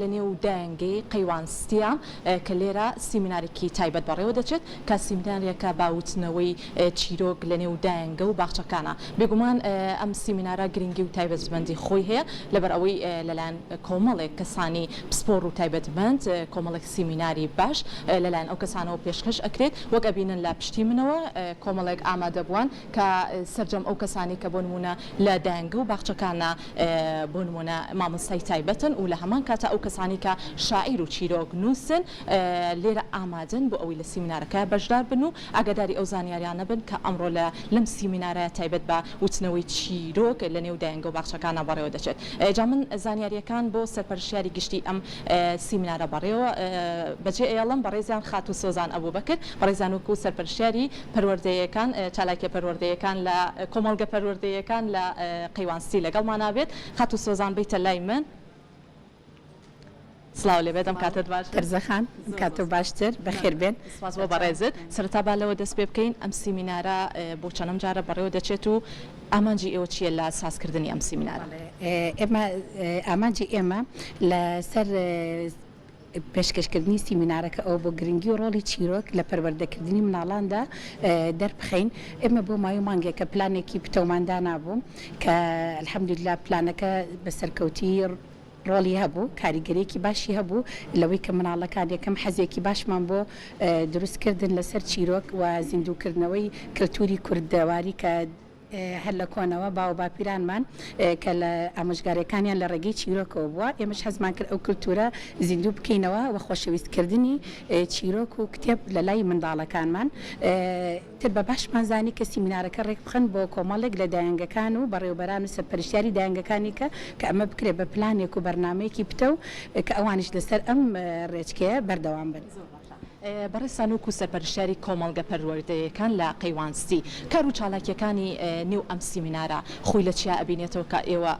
لنيو دانجي قيوانستيا كليرا سيميناري كي تايبت بريو دچت كسيميناري كباوتنوي تشيروك لنيو دانجو باخشكانا بيغمان ام سيمينارا جرينجي تايبت بندي خوي هي لبروي للان كومالك كساني بسبورو تايبت بند كومالك سيميناري باش للان او كسانو بيشخش اكريت وقابين لا بشتي منوا كومالك اماده بوان كسرجم او كساني كبونمونا لا دانجو باخشكانا بونمونا مامساي تايبتن ولا همان كاتا او كسانی که شاعر و چیرۆک نووسن لێرە ئامادەن بۆ ئەوەی لە سیمینارەکە بەشدار بن و ئاگاداری ئەو زانیاریانە بن کە ئەمڕۆ لەم سیمینارە تایبەت بە وتنەوەی چیرۆک لە نێو دایەنگە و باخچەکانە بەڕێوە دەچێت. جا من زانیاریەکان بۆ سەرپەرشتیاری گشتی ئەم سیمینارە بەڕێوە بەجێ ئێڵم بەڕێزیان خات و سۆزان ئەبوو بەکرد بەڕێزان وەکو سەرپەرشتیاری پەروەردەیەکان چالاکیە پەروەردەیەکان لە کۆمەڵگە پەروەردەیەکان لە قەیوانستی لەگەڵمان نابێت خات و سۆزان بیتە لای من. سلااو لێ بێتم کاتت باش تەرزەخان کاتۆ باشتر بەخێر بێن سپاس بۆ بەڕێزت سەرەتا با لەوە دەست پێ بکەین ئەم سیمینارە بۆ چەندەم جارە بەڕێوە دەچێت و ئامانجی ئێوە چیە لە سازکردنی ئەم سیمینارە؟ ئێمە ئامانجی ئێمە لەسەر پێشکەشکردنی سیمینارەکە ئەو بۆ گرنگی و ڕۆڵی چیرۆک لە پەروەردەکردنی مناڵاندا دەربخەین ئێمە بۆ مای و مانگێکە پلانێکی پتەوماندا نابووم کە الحەمدوللا پلانەکە بەسەرکەوتی ڕۆڵی هەبوو کاریگەرێکی باشی هەبوو لەوەی کە مناڵەکان یەکەم حەزێکی باشمان بۆ دروستکردن لەسەر چیرۆک و زیندووکردنەوەی کللتوری کوردەواری کە هەر لە کۆنەوە باو باپیرانمان کە لە ئامۆژگارەکانیان لە ڕێگەی چیرۆکەوە بووە ئێمەش حەزمان کرد ئەو کللتورە زیندوو بکەینەوە و خۆشەویستکردنی چیرۆک و کتێب لە لای منداڵەکانمان تر بە باشمان زانی کە سیمینارەکە ڕێک بخەن بۆ کۆمەڵێک لە دایەنگەکان و بەڕێوەبەران و سەرپەرشتیاری دایەنگەکانی کە ئەمە بکرێت بە پلانێک و بەرنامەیەکی پتە و کە ئەوانش لەسەر ئەم ڕێچکەیە بەردەوام بن. بەڕێستان وەکو سەرپەرشتیاری کۆمەڵگە پەروەردەیەکان لە قەیوانستی کار و چالاکیەکانی نێو ئەم سیمینارە خۆی لە چیا ئەبینێتەوە کە ئێوە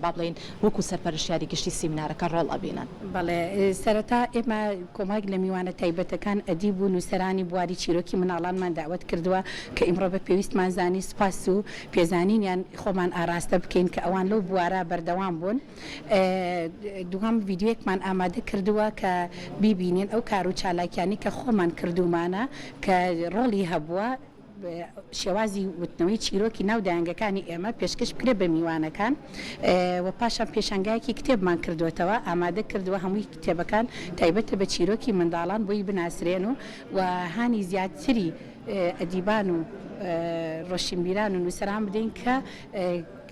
با بڵێن وەکو سەرپەرشتیاری گشتی سیمینارەکە ڕۆڵ ئەبینن؟ بەڵێ سەرەتا ئێمە کۆمەڵێک لە میوانە تایبەتەکان ئەدیب و نووسەرانی بواری چیرۆکی مناڵانمان داوەت کردووە کە ئیمڕۆ بە پێویستمان زانی سوپاس و پێزانینیان خۆمان ئاراستە بکەین کە ئەوان لەو بوارە بەردەوام بوون. دوام ڤیددیوەکمان ئامادە کردووە کە بیبینین ئەو کار و چالاکیانی کە خۆمان کردومانە کە ڕۆڵی هەبووە شێوازی وتنەوەی چیرۆکی ناو دایەنگەکانی ئێمە پێشکەش بکرێت بە میوانەکان و پاشان پێشانگایەکی کتێبمان کردوێتەوە ئامادە کردووە هەمووی کتێبەکان تایبەتە بە چیرۆکی منداڵان بۆی بناسرێن و هانی زیاتری ئەدیبان و ڕۆشنبیران و نووسەران بدەین کە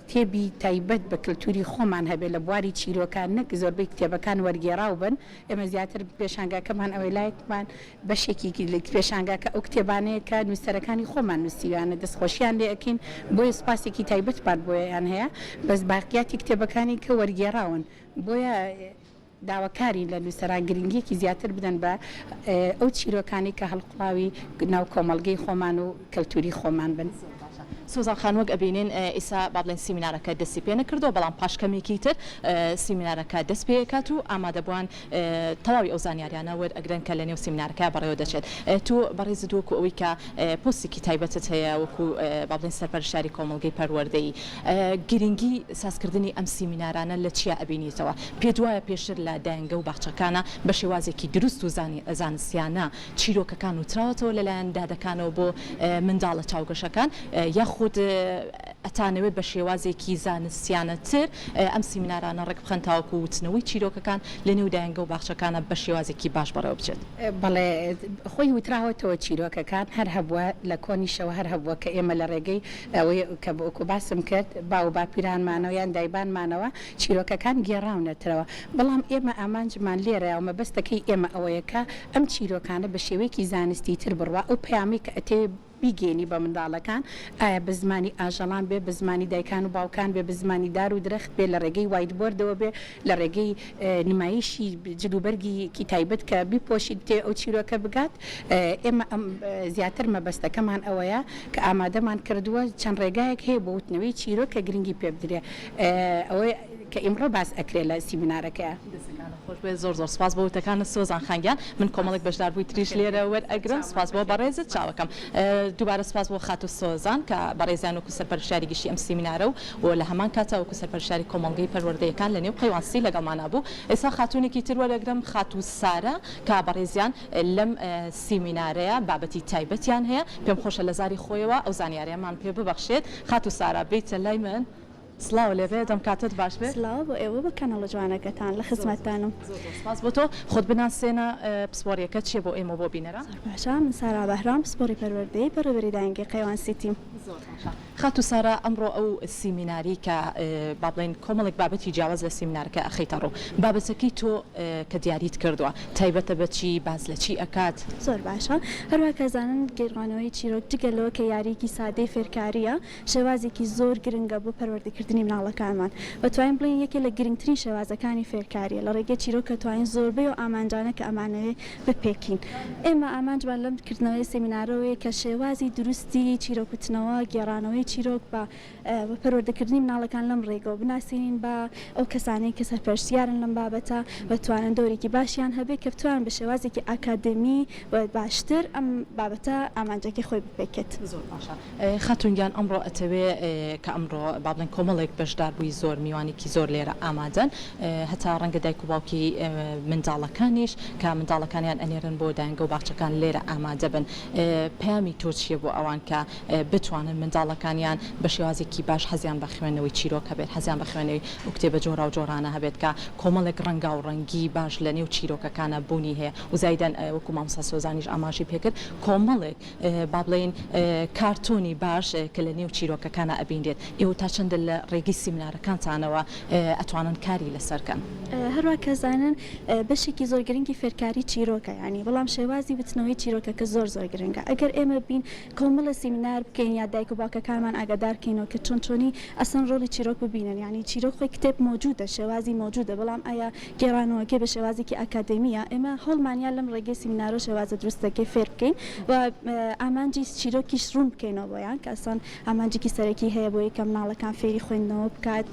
کتێبی تایبەت بە کللتوری خۆمان هەبێت لە بواری چیرۆکان نەک زۆربەی کتێبەکان وەرگێڕاو بن ئێمە زیاتر پێشانگاکەمان ئەوەی لایەکمان بەشێکی لە پێشانگاکە ئەو کتێبانەیە کە نووسەرەکانی خۆمان نووسیوانە دەستخۆشییان لێ ئەکەین بۆیە سوپاسێکی تایبەتمان بۆیان هەیە بەس باقیاتی کتێبەکانی کە وەرگێڕاون بۆیە داواکاری لە نووسەران گرنگیەکی زیاتر بدەن بە ئەو چیرۆکانی کە هەڵقڵاوی ناو کۆمەڵگەی خۆمان و کللتوری خۆمان بن. سۆزان خان وەک ئەبینین ئێستا با بڵێن سیمینارەکە دەستی پێ نەکردەوە بەڵام پاشکەمێکی تر سیمینارەکە دەست پێکات و ئامادەبووان تەواوی ئەو زانیاریانە وەرئەگرن کە لە نێو سیمینارەکە بەڕێوە دەچێت. تۆ بەڕێزت وەکو ئەوەی کە پۆستێکی تایبەتت هەیە وەکو با بڵێن سەرپەرشتیاری کۆمەڵگەی پەروەردەیی گرنگی سازکردنی ئەم سیمینارانە لە چیا ئەبینیتەوە؟ پێت وایە پێشتر لە دایەنگە و باخچەکانە بە شێوازێکی دروست و زانستیانە چیرۆکەکان وتراوەتەوە لەلایەن دادەکانەوە بۆ منداڵە چاوگەشەکان خود ئەتانەوێت بە شێوازێکی زانستیانەتر ئەم سیمینارانە ڕێک بخەن تاوەکو وتنەوەی چیرۆکەکان لە نێو دایەنگە و باخچەکانە بە شێوازێکی باش بەڕێوە بچێت. بەڵێ خۆی وتراوەتەوە چیرۆکەکان هەر هەبووە لە کۆنیشەوە هەر هەبووە کە ئێمە لە ڕێگەی ئەوەی کە بۆکو باسم کرد باو باپیرانمانەوە یان دایبانمانەوە چیرۆکەکان گێڕاونەتەوە بەڵام ئێمە ئامانجمان لێرە و مەبەستەکەی ئێمە ئەوەیە کە ئەم چیرۆکانە بە شێوەیەکی زانستی تر بڕوا ئەو پەیامی کە ئەتێ بیگەێنی بە منداڵەکان ئایا بە زمانی ئاژەڵان بێ بە زمانی دایکان و باوکان بێ بە زمانی دار و درەخت بێ لە ڕێگەی وایتبۆردەوە بێ لە ڕێگەی نمایشی جلوبەرگی تایبەت کە بیپۆشیت تێ ئەو چیرۆکە بگات ئێمە زیاتر مەبەستەکەمان ئەوەیە کە ئامادەمان کردووە چەند ڕێگایەک هەیە بۆ وتنەوەی چیرۆک کە گرنگی پێ بدرێ ئەوەی کە ئیمڕۆ باس ئەکرێت لە سیمینارەکە. خۆش زۆر سپاس بۆ وتەکانت سۆزان خەنگیان من کۆمەڵێک بەشداربووی تریش لێرە وەرئەگرم سپاس بۆ بەڕێزت چاوەکەم دووبارە سپاس بۆ خات و سۆزان کە بەڕێزیان وەکو سەرپەرشتیاری گشتی ئەم سیمینارە و لە هەمان کاتە وەکو سەرپەرشتیاری کۆمەڵگەی پەروەردەیەکان لە نێو قەیوانسی لەگەڵمانە بوو ئێستا خاتونێکی تر وەرەگرم خات و سارە کە بەڕێزیان لەم سیمینارەیە بابەتی تایبەتیان هەیە پێم خۆشە لە زاری خۆیەوە ئەو زانیاریەمان پێ ببەخشێت خات و سارە بێتە لای من سلااو لێبێ دەم کاتت باش بێت سلااو بۆ ئێوە بە کەنەڵە جوانەکەتان لە خزمەتتانم سپاس بۆ تۆ خۆت بناسێنە پسپۆریەکە چیە بۆ ئێمە بۆ بینەرە باشە من سارا بەهرام پسپۆری پەروەردەی بەڕێوەبەری دانگی قەیوان سیتیم خات و سارە ئەمڕۆ ئەو سیمیناری کە با بڵێن کۆمەڵێک بابەتی جیاواز لە سیمینارەکە ئەخەیتە ڕوو بابەتەکەی تۆ کە دیاریت کردووە تایبەتە بە چی باز لە چی ئەکات زۆر باشە هەروە کەزانن گێڕانەوەی چیرۆک جگەلەوە کە یاریکی سادەی فێرکاریە شێوازێکی زۆر گرنگە بۆ پەروەردەکردنی مناڵەکانمان بەتوانین بڵین یەکێ لە گرنگترین شێوازەکانی فێرکاریە لە ڕێگەی چیرۆک کە توانین زۆربەی و ئامانجانە کە ئەمانەوێ بپێکین ئێمە ئامانجمان لەم کردنەوەی سیمینارەوەی کە شێوازی دروستی چیرۆکوتنەوە گێڕانەوەی چیرۆک بە پەروەردەکردنی مناڵەکان لەم ڕێگە و بناسیین بە ئەو کەسانەی کە سەرپەرشتیارن لەم بابەتە بتوانن دۆرێکی باشیان هەبێت کە بتوان بە شێوازێکی ئاکادمی و باشتر ئەم بابەتە ئامانجەکەی خۆی بپێکێت زۆر باشە خاتونگیان ئەمڕۆ ئەتەوێ کە ئەمڕۆ با بڵێن کۆمەڵێک بەشدار بووی زۆر میوانێکی زۆر لێرە ئامادەن هەتا ڕەنگە دایک و باوکی منداڵەکانیش کە منداڵەکانیان ئەنێرن بۆ دایانگە و باخچەکان لێرە ئامادە بن پەیامی تۆ چییە بۆ ئەوان کە بتوانن منداڵەکانیان بە شێوازێکی باش حەزیان بە خوێندنەوەی چیرۆک هەبێت حەزیان بە خوێندنەوەی و کتێبە جۆرا و جۆرانە هەبێت کە کۆمەڵێک ڕەنگا و ڕەنگی باش لە نێو چیرۆکەکانە بوونی هەیە و زایدەن وەکو مامۆستا سۆزانیش ئاماژی پێکرد کۆمەڵێک با بڵێن کارتۆنی باش کە لە نێو چیرۆکەکانە ئەبینێت ئێوە تا چەندە لە ڕێگەی سیمینارەکانتانەوە ئەتوانن کاری لەسەرکەن هەروە کەزانن بەشێکی زۆر گرنگی فێرکاری چیرۆکە ینی بەڵام شێوازی بتنەوەی چیرۆکەکە زۆر زۆر گرنگە ئەگەر ئێمە بین کۆمەڵە سیمینار بکەین یا دایک و باوکەکانمان ئاگادارکەینەوە کە چۆنی ئەسەن ڕۆڵی چیرۆک ببینن ینی چیرۆک خۆی کتێب موجودە شێوازی موجودە بەڵام ئایا گێڕانەوەکە بە شێوازێکی ئاکادمیە ئێمە هەڵمانیان لەم ڕێگەی سیمینارۆ شێوازە دروستەکەی فێر بکەین و ئامانجی چیرۆکیش ڕوون بکەینەوە بۆیان کە ئەسان ئامانجێکی سەرەکی هەیە بۆ یەکە مناڵەکان فێری خوێندنەوە بکات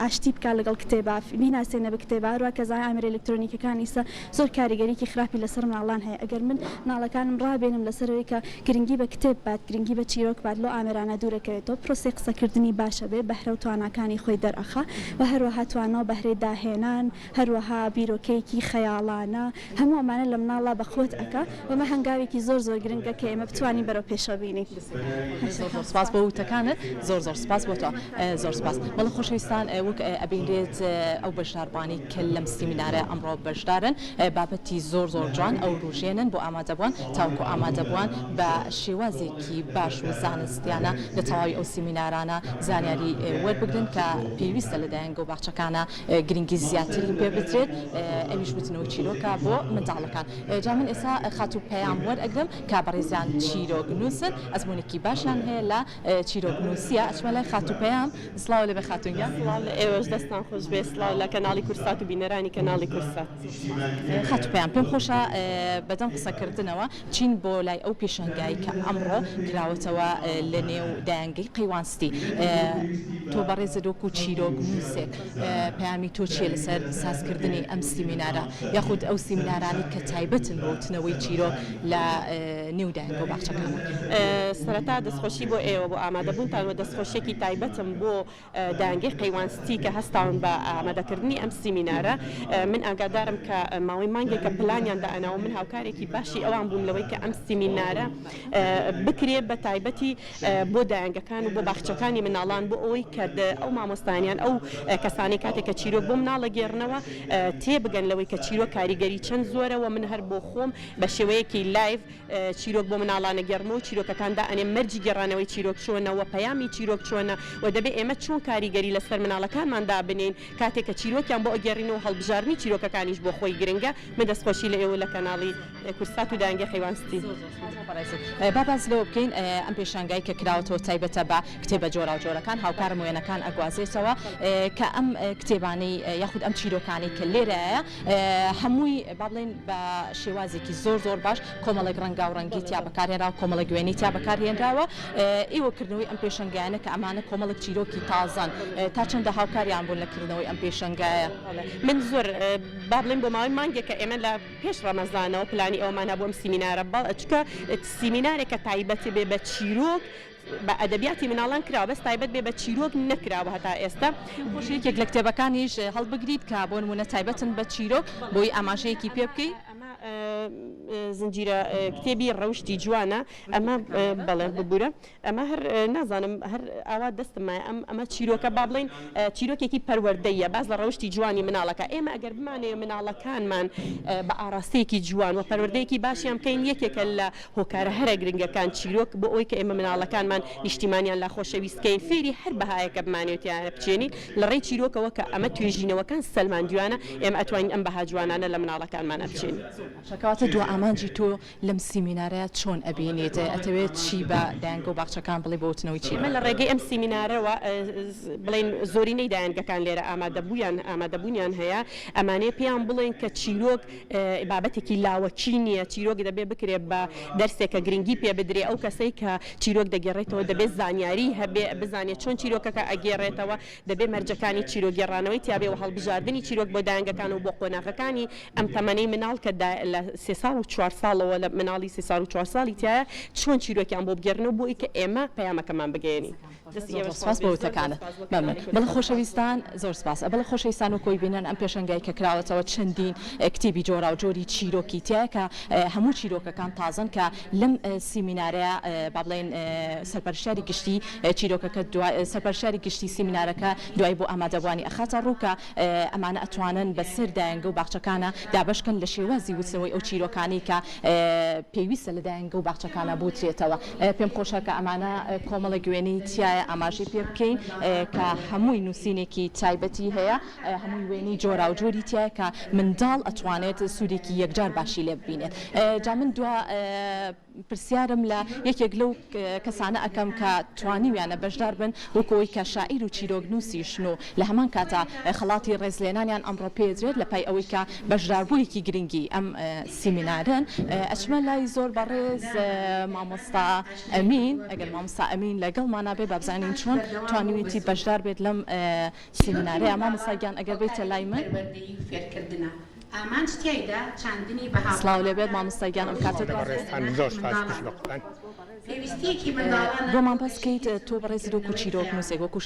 ئاشتی بکات لەگەڵ کتێبا بیناسێنە بە کتێبا هەروە کەزای ئامێرە ئەلکترۆنیکەکان ئیسا زۆر کاریگەریکی خراپی لەسەر مناڵان هەیە ئەگەر من مناڵەکانم ڕابێنم لەسەرەوەی کە گرنگی بە کتێب بات گرنگی بە چیرۆک بات لۆ ئامێرانە دوورەکەوێتەوە پرۆسی قسەکردنی باشە بێ بەهرە و تواناکانی خۆی دەرەخا و هەروەها توانەوە بەهرێ داهێنان هەروەها بیرۆکەیەکی خەیاڵانە هەموو ئەمانە لە مناڵە بەخۆت ئەکا ومە هەنگاوێکی زۆر زۆر گرنگە کە ئێمە بتوانین بەرەو پێشەبینی سپاس بۆ وتەکانت زۆر سپاس بۆ تۆ زۆر سپاس بەڵە خۆشەویستان وەک ئەبینرێت ئەو بەشداربوانی کە لەم سیمینارە ئەمڕۆ بەشدارن بابەتی زۆر جوان ئەو ڕژێنن بۆ ئامادەبووان تاوکو ئامادەبووان بە شێوازێکی باش و زانستیانە لە تەواوی ئەو سیمینارانە زانیاری وەربگرن کە پێویستە لە دایانگە و باخچەکانە گرنگی زیاتری پێ بچێت ئەویش وتنەوەی چیرۆکە بۆ منداڵەکان جا من ئێستا خات و پەیام وەرئەگرم کە بەڕێزیان چیرۆک نووسن ئەزمونێکی باشیان هەیە لە چیرۆک نووسیە ئەچمە لای خات و پەیام سڵاو لێ بە خاتونگیان ئێوەش دەستان خۆش بێ سڵاو لە کەناڵی کورسات و بینەرانی کەناڵی کورسات خات و پەیام پێم خۆشە بەدەم قسەکردنەوە چین بۆ لای ئەو پێشەنگایی کە ئەمڕۆ کراوەتەوە لە نێو دایانگەی قەیوانستی تۆ بەڕێزە دۆکو چیرۆک نووسێک پەیامی تۆ چیە لەسەر سازکردنی ئەم سیمینارە یاخود ئەو سیمینارانی کە تایبەتن بۆ وتنەوەی چیرۆک لە نێو دایانگە و باخچەکانە سەرەتا دەستخۆشی بۆ ئێوە بۆ ئامادەبوونتان و دەستخۆشیێکی تایبەتم بۆ دایانگەی قەیوانستی کە هەستاون بە ئامادەکردنی ئەم سیمینارە من ئاگادارم کە ماوەی مانگێکە پلانیان داەناوە من هاوکارێکی باشی ئەوان بووم لەوەی کە ئەم سیمینارە بکرێ بە تایبەتی بۆ دایانگەکان و بۆ باخچەکانی مناڵان بۆ ئەوەی کە ئەو مامۆستانیان ئەو کەسانی کاتێک کە چیرۆک بۆ مناڵە گێڕنەوە تێبگەن لەوەی کە چیرۆک کاریگەری چەند زۆرەوە من هەر بۆ خۆم بە شێوەیەکی لایڤ چیرۆک بۆ مناڵانە گەڕمەوە چیرۆکەکاندا ئەنێ مەرجی گێڕانەوەی چیرۆک چۆنەوە پەیامی چیرۆک چۆنە و دەبێت ئێمە چۆن کاریگەری لەسەر مناڵەکانماندا بنین کاتێک کە چیرۆکیان بۆ ئەگەڕینەوە هەڵبژارنی چیرۆکەکانیش بۆ خۆی گرنگە من دەستخۆشی لە ئێوە لە کەناڵی کورسات و دایانگەی قەیوانستی باباز لەوە بکەین ئەم پێشانگای کە کراوەتەوە تایبەتە بە کتێبە جۆرا و جۆرەکان هاوکارم وێنەکان ئەگوازێتەوە کە ئەم کتێبانەی یاخود ئەم چیرۆکانی کە لێرەیە هەمووی با بڵێن بە شێوازێکی زۆر باش کۆمەڵێک ڕەنگا و ڕەنگی تیا بەکارهێنراوە کۆمەڵە گوێنی تیا بەکارهێنراوە ئێوەکردنەوەی ئەم پێشەنگیانە کە ئەمانە کۆمەڵک چیرۆکی تازان تا چەندە هاوکاریان بوون لەکردنەوەی ئەم پێشەنگایە من زۆر با بڵێن بۆ ماوەی مانگێک کە ئێمە لە پێش ڕەمەزانەوە پلانی ئەومانە بۆم سیمینارە چکە سیمینارێکە تایبەتی بێ بە چیرۆک بە ئەدەبیاتی مناڵان کراوە بەس تایبەت بێ بە چیرۆک نەکراوە هەتا ئێستا خۆشەیەکێک لە کتێبەکانیش هەڵبگریت کە بۆ نمونە تایبەتن بە چیرۆک بۆی ئاماژەیەکی پێ بکەیت زنجیرە کتێبی ڕەوشی جوانە ئەمە بەڵێ ببوورە ئەمە هەر نازانم هەر ئاوا دەستمە ئەمە چیرۆکە با بڵێن چیرۆکێکی پەروەردەیە باز لە ڕەوشی جوانی مناڵەکە ئێمە ئەگەر بمانەیە مناڵەکانمان بە ئاراستەیەکی جوان و پەروەردەیەکی باشیان بکەین یەکێکە لە هۆکارە هەرە گرنگەکان چیرۆک بۆ ئەوی کە ئێمە مناڵەکانمان نیشتیمانیان لە خۆشەویستکەین فێری هەر بەهایەکە بمانێتیانە بچێنین لە ڕێی چیرۆکەوە کە ئەمە توێژینەوەکان سەلمان جوانە ئێمە ئەتوانین ئەم بەها جوانانە لە مناڵەکانمانە بچێن. شکواتە دو ئامانجی تۆ لەم سیمینارەیە چۆن ئەبینێت ئەتەوێت چی بە دایانگە و باخچەکان بڵێ بۆتنەوەی چی من لە ڕێگەی ئەم سیمینارەوە بڵێن زۆرینەی دایانگەکان لێرە ئامادەبوونیان هەیە ئەمانەیە پێیان بڵێن کە چیرۆک بابەتێکی لاوەکی نییە چیرۆک دەبێ بکرێت بە دەرسێکە گرنگی پێ بدرێ ئەو کەسەی کە چیرۆک دەگەڕێتەوە دەبێت زانیاری هەبێ بزانێت چۆن چیرۆکەکە ئەگێڕێتەوە دەبێت مەرجەکانی چیرۆگەڕانەوەی تیاابێ و هەڵبژاردننی چیرۆک بۆ دایانگەکان و بۆ قۆناغەکانی ئەم تەمەنەی مناڵ کە لە 3 و 4 ساڵەوە لە مناڵی 3 و 4 ساڵی تایە چۆن چیرۆکیان بۆ بگەڕنەوە بۆی کە ئێمە پەیامەکەمان بگەێنی. سپاس بۆتەکانە بەڵ خۆشەویستان زۆر سپاس بەڵ خۆشەویستان و کۆی بینن ئەم پێشنگای کە کراوەتەوە چەندین کتێبی جۆرا و جۆری چیرۆکی تایە کە هەموو چیرۆکەکان تازن کە لەم سیمینارەیە با بڵێن سەرپەرشتیاری گشتی چیرۆکەکە سەرپەرشتیاری گشتی سیمینارەکە دوای بۆ ئامادەبوانی ئەخاتە ڕووکە ئەمانە ئەتوانن بەسەر دایانگە و باخچەکانە دابشکن لە شێوازی وچەوەی ئەو چیرۆکانی کە پێویستە لە دایانگە و باخچەکانە بوترێتەوە پێم خۆشە کە ئەمانە کۆمەڵە گوێنەی تایە ئاماژەی پێ بکەین کە هەمووی نووسینێکی تایبەتی هەیە هەمووی وێنی جۆرا و جۆری تایە کە منداڵ ئەتوانێت سوودێکی یەکجار باشی لێ ببینێت جا من دو پرسیارم لە یەکێک لەو کەسانە ئەەکەم کە توانیویانە بەشدار بن وەکەوەی کە شاعیر و چیرۆکنووسیشن و لە هەمان کاتە خەڵاتی ڕێزلێنانیان ئەمڕۆ پێدرێت لە پای ئەوەی کە بەشداربوویەکی گرنگی ئەم سیمینارن ئەچمە لای زۆر بەڕێز مامۆستا ئەمین ئەگەر مامۆستا ئەمین لەگەڵمانە بێ بابزانین چۆن توانیویەتی بەشدار بێت لەم سیمینارەیە مامۆستاگیان ئەگەر بێتە لای من ئامان تایدا چاندنی بەها سڵاو لێبێت مامۆستاگیان ئەم کاتە زۆر سپاس بەختان پێویستیەکی منداڵان بۆمان پس کەیت تۆ بەڕێزی دۆکو چیرۆک نووسێک وەکو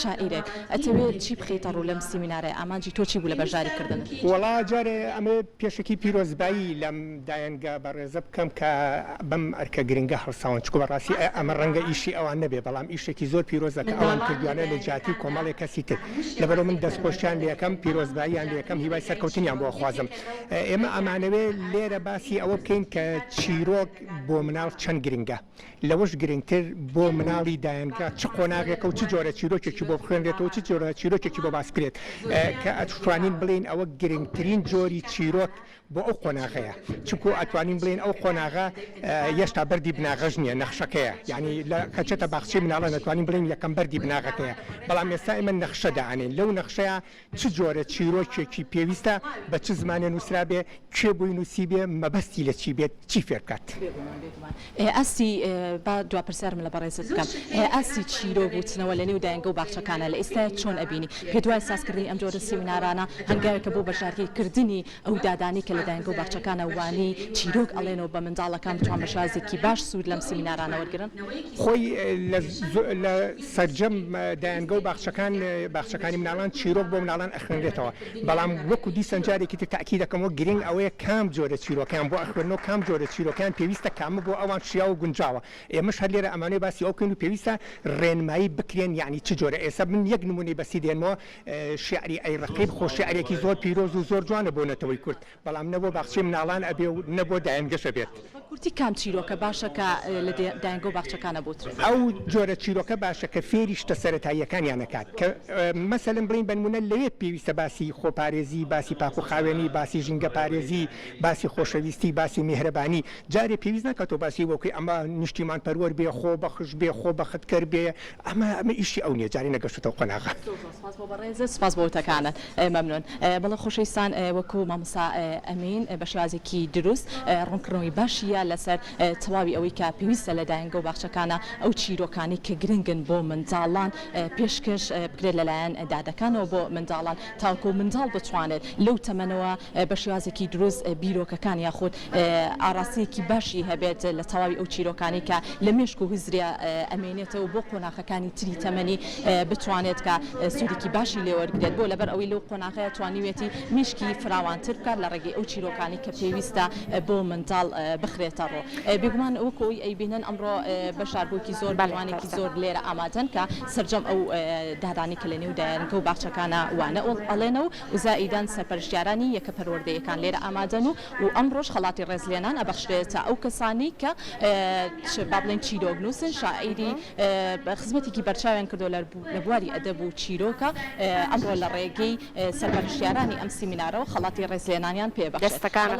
شاعیرێک ئەتەوێت چی بخێتە ڕوو لەم سیمینارە ئامانجی تۆ چی بوو لە بەشداریکردن وڵا جارێ ئەمە پێشکی پیرۆزبایی لەم دایانگە بەڕێزە بکەم کە بەم ئەرکە گرنگە هەڵساون چکو بەڕاستی ئەمە ڕەنگە ئیشی ئەوان نەبێ بەڵام ئیشێکی زۆر پیرۆزەکە ئەوان کردوانە لە جاتی کۆمەڵێک کەسی تر لەبەرەوە من دەستپۆشیان لە یەکەم پیرۆزباییان لە یەکەم هیوای سەرکەوتنیان بۆ خوازم ئێمە ئەمانەوێ لێرە باسی ئەوە بکەین کە چیرۆک بۆ مناڵ چەند گرنگە لەوەش گرنگتر بۆ مناڵی دایانگە چ قۆناغێکە و چ جۆرە چیرۆکێکی بۆ بخوێنرێتەوە چ جۆرە چیرۆکێکی بۆ باسکرێت کە ئەتوانین بڵین ئەوە گرنگترین جۆری چیرۆک بۆ ئەو قۆناغەیە چونکو ئەتوانین بڵین ئەو قۆناغە هێشتا بەردی بناغەژ نییە نەخشەکەیە یعنی لە کەچێتە باخچی مناڵە نەتوانین بڵین یەکەم بەردی بناغەکەیە بەڵام ئێستا ئێمە نەخشە داانین لەو نەخشەیە چ جۆرە چیرۆکێکی پێویستە بە چ زمانە نووسرا بێ کێ بووی نووسی بێ مەبەستی لە چی بێت چی فێر بکات ئەسی با دو پرسیارم لە بەڕێزت بکەم ئەسی چیرۆک بوتنەوە لە نێو دایانگە و باخچەکانە لە ئێستا چۆن ئەبینی پێ دوای سازکردنی ئەم جۆرە سیمینارانە هەنگاوێکە بۆ بەشارکردنی ئەو دادانی کە لە دایانگە و باخچەکانە وانی چیرۆک ئەڵێنەوە بە منداڵەکان بتوان بە شازێکی باش سوود لەم سیمینارانە وەرگرن خۆی لە سەرجەم دایانگە و باخچەکانی مناڵان چیرۆک بۆ مناڵان ئەخوێنرێتەوە بەڵام وەکو دیسان جارێکی تر تاکی دەکەمەوە گرنگ ئەوەیە کام جۆرە چیرۆکیان بۆ ئەخوێنەوە کام جۆرە چیرۆکیان پێویستە کامە بۆ ئەوان شیا و گونجاوە ئێمەش هەر لێرە ئەمانەی باسی ئەو کەین و پێویستە ڕێنمایی بکرێن یعنی چ جۆرە ئێستا من یەک نمونەی بەسی دێنەوە شیعری ئەیڕقیب خۆشیعرێکی زۆر پیرۆز و زۆر جوانە بۆ نەتەوەی کورد بەڵام نەبۆ باخچەی مناڵان ئەبێ و نەبۆ دایانگەشە بێت کورتی کام چیرۆکە باشە کە لە دایانگە و باخچەکانە بوترێت ئەو جۆرە چیرۆکە باشە کە فێریشتە سەرەتاییەکانیان نەکات کە مەسەلەن بڵین بنمونە لەوێ پێویستە باسی خۆپارێزی باسی پاک و خاوێنی باسی ژینگە پارێزی باسی خۆشەویستی باسی میهرەبانی جارێ پێویست ناکاتەوە باسی وەکوی ئەمە نیشتیمان پەروەر بێ خۆ بەخش بێ خۆ بەختکەر بێ ئەمە ئیشی ئەو نییە جاری نەگەشتەوە قۆناغا سپاس بۆ وتەکانت مەمنون بەڵێ خۆشەویستان وەکو مامۆستا ئەمین بە شێوازێکی دروست ڕوونکردنەوەی باشیە سیمینارە لەسەر تەواوی ئەوەی کە پێویستە لە دایانگە و باخچەکانە ئەو چیرۆکانی کە گرنگن بۆ منداڵان پێشکەش بکرێت لەلایەن دادەکانەوە بۆ منداڵان تاکو منداڵ بتوانێت لەو تەمەنەوە بە شێوازێکی دروست بیرۆکەکان یاخود ئاراستەیەکی باشی هەبێت لە تەواوی ئەو چیرۆکانی کە لە مێشک و هزریا ئەمێنێتەوە بۆ قۆناغەکانی تری تەمەنی بتوانێت کە سوودێکی باشی لێوەرگێت بۆ لەبەر ئەوەی لەو قۆناغەیە توانیوێتی میشکی فراوانتر بکات لە ڕێگەی ئەو چیرۆکانی کە پێویستە بۆ منداڵ بخرێتە ڕۆ بێگومان ئەوەکەوەی ئەیبینن ئەمڕۆ بەشاربووکی زۆر بەڵوانێکی زۆر لێرە ئامادەن کە سەرجەم ئەو دادانی کە لە نێو دایانگە و باخچەکانە وانە ئەڵێنە و زائیدان سەرپەرشتیارانی یەکە پەروەردەیەکان لێرە ئامادەن و ئەمڕۆژ خەڵاتی ڕێزلێنان ئەبەخشرێتە ئەو کەسانی کە با بڵێن چیرۆک نووسن شاعیری خزمەتێکی بەرچاویان کردو لە بواری ئەدەب و چیرۆکە ئەمڕۆ لە ڕێگەی سەرپەرشتیارانی ئەم سیمینارەوە خەڵاتی ڕێزلێنانیان پێبەخشێت.